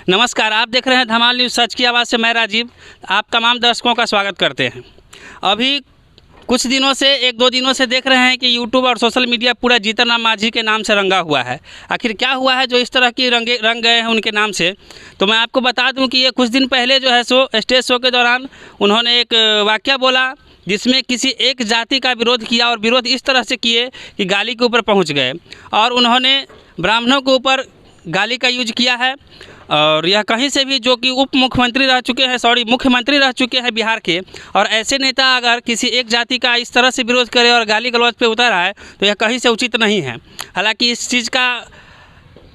नमस्कार, आप देख रहे हैं धमाल न्यूज़ सच की आवाज़ से। मैं राजीव आप तमाम दर्शकों का स्वागत करते हैं। अभी कुछ दिनों से एक दो दिनों से देख रहे हैं कि यूट्यूब और सोशल मीडिया पूरा जीतन राम मांझी के नाम से रंगा हुआ है। आखिर क्या हुआ है जो इस तरह की रंग गए हैं उनके नाम से? तो मैं आपको बता दूं कि ये कुछ दिन पहले जो है स्टेज शो के दौरान उन्होंने एक वाकया बोला जिसमें किसी एक जाति का विरोध किया, और विरोध इस तरह से किए कि गाली के ऊपर पहुँच गए, और उन्होंने ब्राह्मणों के ऊपर गाली का यूज किया है। और यह कहीं से भी जो कि उप मुख्यमंत्री रह चुके हैं मुख्यमंत्री रह चुके हैं बिहार के, और ऐसे नेता अगर किसी एक जाति का इस तरह से विरोध करे और गाली गलौज पे उतर आए तो यह कहीं से उचित नहीं है। हालांकि इस चीज़ का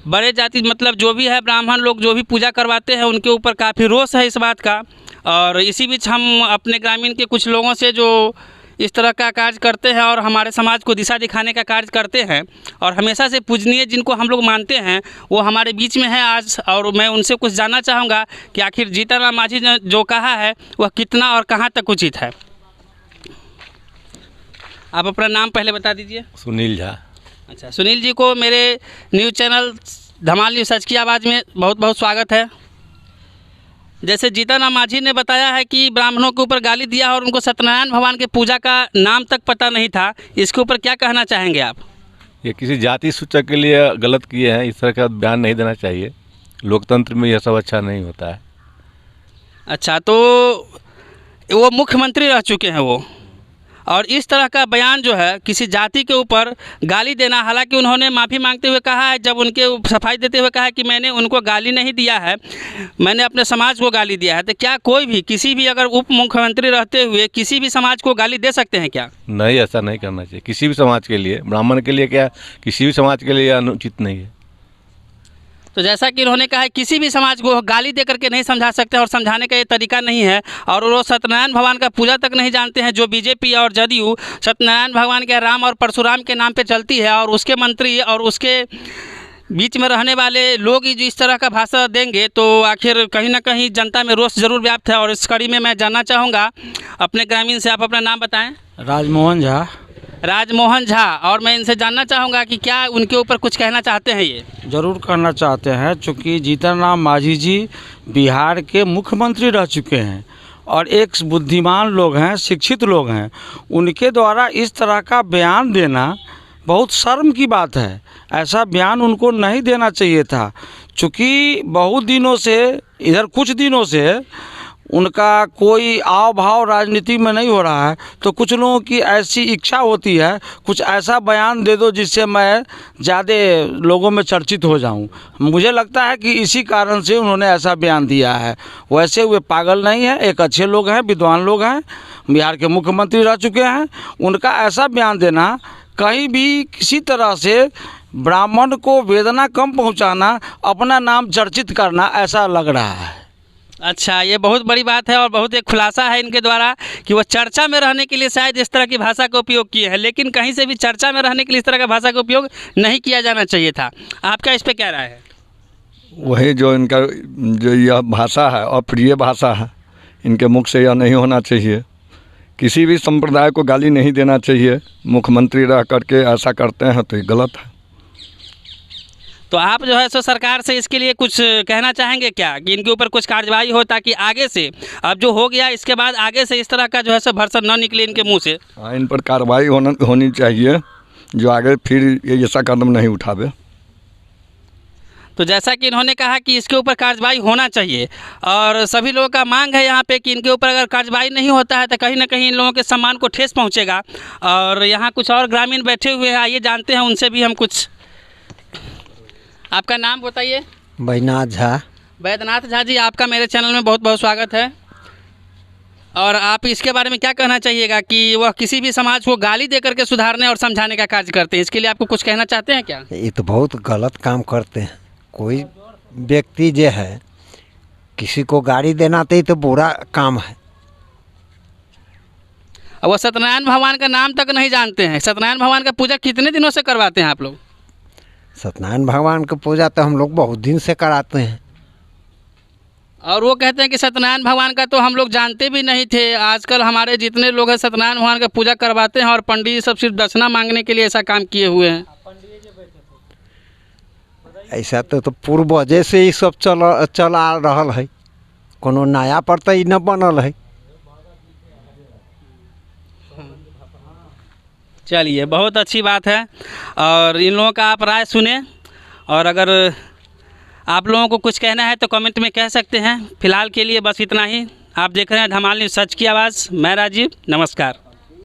बड़े जाति मतलब जो भी है ब्राह्मण लोग जो भी पूजा करवाते हैं उनके ऊपर काफ़ी रोष है इस बात का। और इसी बीच हम अपने ग्रामीण के कुछ लोगों से जो इस तरह का कार्य करते हैं और हमारे समाज को दिशा दिखाने का कार्य करते हैं और हमेशा से पूजनीय जिनको हम लोग मानते हैं वो हमारे बीच में है आज, और मैं उनसे कुछ जानना चाहूँगा कि आखिर जीतन राम मांझी ने जो कहा है वह कितना और कहाँ तक उचित है। आप अपना नाम पहले बता दीजिए। सुनील झा। अच्छा, सुनील जी को मेरे न्यूज़ चैनल धमाल न्यूज़ सच की आवाज़ में बहुत बहुत स्वागत है। जैसे जीतन राम मांझी ने बताया है कि ब्राह्मणों के ऊपर गाली दिया और उनको सत्यनारायण भगवान के पूजा का नाम तक पता नहीं था, इसके ऊपर क्या कहना चाहेंगे आप? ये किसी जाति सूचक के लिए गलत किए हैं, इस तरह का बयान नहीं देना चाहिए। लोकतंत्र में यह सब अच्छा नहीं होता है। अच्छा, तो वो मुख्यमंत्री रह चुके हैं वो, और इस तरह का बयान जो है किसी जाति के ऊपर गाली देना, हालांकि उन्होंने माफ़ी मांगते हुए कहा है, जब उनके सफाई देते हुए कहा है कि मैंने उनको गाली नहीं दिया है, मैंने अपने समाज को गाली दिया है। तो क्या कोई भी किसी भी अगर उप मुख्यमंत्री रहते हुए किसी भी समाज को गाली दे सकते हैं क्या? नहीं, ऐसा नहीं करना चाहिए। किसी भी समाज के लिए, ब्राह्मण के लिए क्या, किसी भी समाज के लिए अनुचित नहीं है। तो जैसा कि उन्होंने कहा है किसी भी समाज को गाली दे करके नहीं समझा सकते और समझाने का ये तरीका नहीं है, और वो सत्यनारायण भगवान का पूजा तक नहीं जानते हैं। जो बीजेपी और जदयू सत्यनारायण भगवान के राम और परशुराम के नाम पे चलती है, और उसके मंत्री और उसके बीच में रहने वाले लोग ही जो इस तरह का भाषा देंगे तो आखिर कहीं ना कहीं जनता में रोष जरूर व्याप्त है। और इस कड़ी में मैं जानना चाहूँगा अपने ग्रामीण से, आप अपना नाम बताएँ। राजमोहन झा। राजमोहन झा, और मैं इनसे जानना चाहूँगा कि क्या उनके ऊपर कुछ कहना चाहते हैं? ये जरूर करना चाहते हैं, चूँकि जीतन राम मांझी जी बिहार के मुख्यमंत्री रह चुके हैं और एक बुद्धिमान लोग हैं, शिक्षित लोग हैं। उनके द्वारा इस तरह का बयान देना बहुत शर्म की बात है। ऐसा बयान उनको नहीं देना चाहिए था, चूँकि बहुत दिनों से कुछ दिनों से उनका कोई आव भाव राजनीति में नहीं हो रहा है। तो कुछ लोगों की ऐसी इच्छा होती है कुछ ऐसा बयान दे दो जिससे मैं ज़्यादा लोगों में चर्चित हो जाऊं। मुझे लगता है कि इसी कारण से उन्होंने ऐसा बयान दिया है। वैसे वे पागल नहीं है, एक अच्छे लोग हैं, विद्वान लोग हैं, बिहार के मुख्यमंत्री रह चुके हैं। उनका ऐसा बयान देना कहीं भी किसी तरह से ब्राह्मण को वेदना कम पहुँचाना, अपना नाम चर्चित करना ऐसा लग रहा है। अच्छा, ये बहुत बड़ी बात है और बहुत एक खुलासा है इनके द्वारा कि वो चर्चा में रहने के लिए शायद इस तरह की भाषा का उपयोग किए हैं, लेकिन कहीं से भी चर्चा में रहने के लिए इस तरह का भाषा का उपयोग नहीं किया जाना चाहिए था। आपका इस पर क्या राय है? वही जो इनका जो यह भाषा है अप्रिय भाषा है, इनके मुख से यह नहीं होना चाहिए। किसी भी संप्रदाय को गाली नहीं देना चाहिए। मुख्यमंत्री रह करके ऐसा करते हैं तो ये गलत है। तो आप जो है सरकार से इसके लिए कुछ कहना चाहेंगे क्या कि इनके ऊपर कुछ कार्रवाई हो, ताकि आगे से अब जो हो गया इसके बाद आगे से इस तरह का जो है भर्सन न निकले इनके मुंह से? हाँ, इन पर कार्रवाई होनी चाहिए जो आगे फिर ये ऐसा कदम नहीं उठावे। तो जैसा कि इन्होंने कहा कि इसके ऊपर कार्रवाई होना चाहिए, और सभी लोगों का मांग है यहाँ पे कि इनके ऊपर अगर कार्रवाई नहीं होता है तो कहीं ना कहीं इन लोगों के सम्मान को ठेस पहुँचेगा। और यहाँ कुछ और ग्रामीण बैठे हुए हैं, आइए जानते हैं उनसे भी हम कुछ। आपका नाम बताइए। बैद्यनाथ झा। बैद्यनाथ झा जी, आपका मेरे चैनल में बहुत बहुत स्वागत है। और आप इसके बारे में क्या कहना चाहिएगा कि वह किसी भी समाज को गाली दे करके सुधारने और समझाने का कार्य करते हैं, इसके लिए आपको कुछ कहना चाहते हैं क्या? ये तो बहुत गलत काम करते हैं। कोई व्यक्ति जो है किसी को गाली देना तो ये तो बुरा काम है। वो सत्यनारायण भगवान का नाम तक नहीं जानते हैं। सत्यनारायण भगवान का पूजा कितने दिनों से करवाते हैं आप लोग? सत्यनारायण भगवान की पूजा तो हम लोग बहुत दिन से कराते हैं। और वो कहते हैं कि सत्यनारायण भगवान का तो हम लोग जानते भी नहीं थे। आजकल हमारे जितने लोग हैं सत्यनारायण भगवान का पूजा करवाते हैं, और पंडित जी सब सिर्फ दक्षिणा मांगने के लिए ऐसा काम किए हुए हैं। ऐसा तो पूर्वजे से ही सब चल आ रहल है, कोनो नया पर तो ई न बनल है। चलिए, बहुत अच्छी बात है और इन लोगों का आप राय सुने, और अगर आप लोगों को कुछ कहना है तो कमेंट में कह सकते हैं। फिलहाल के लिए बस इतना ही। आप देख रहे हैं धमाल न्यूज़ सच की आवाज़। मैं राजीव, नमस्कार।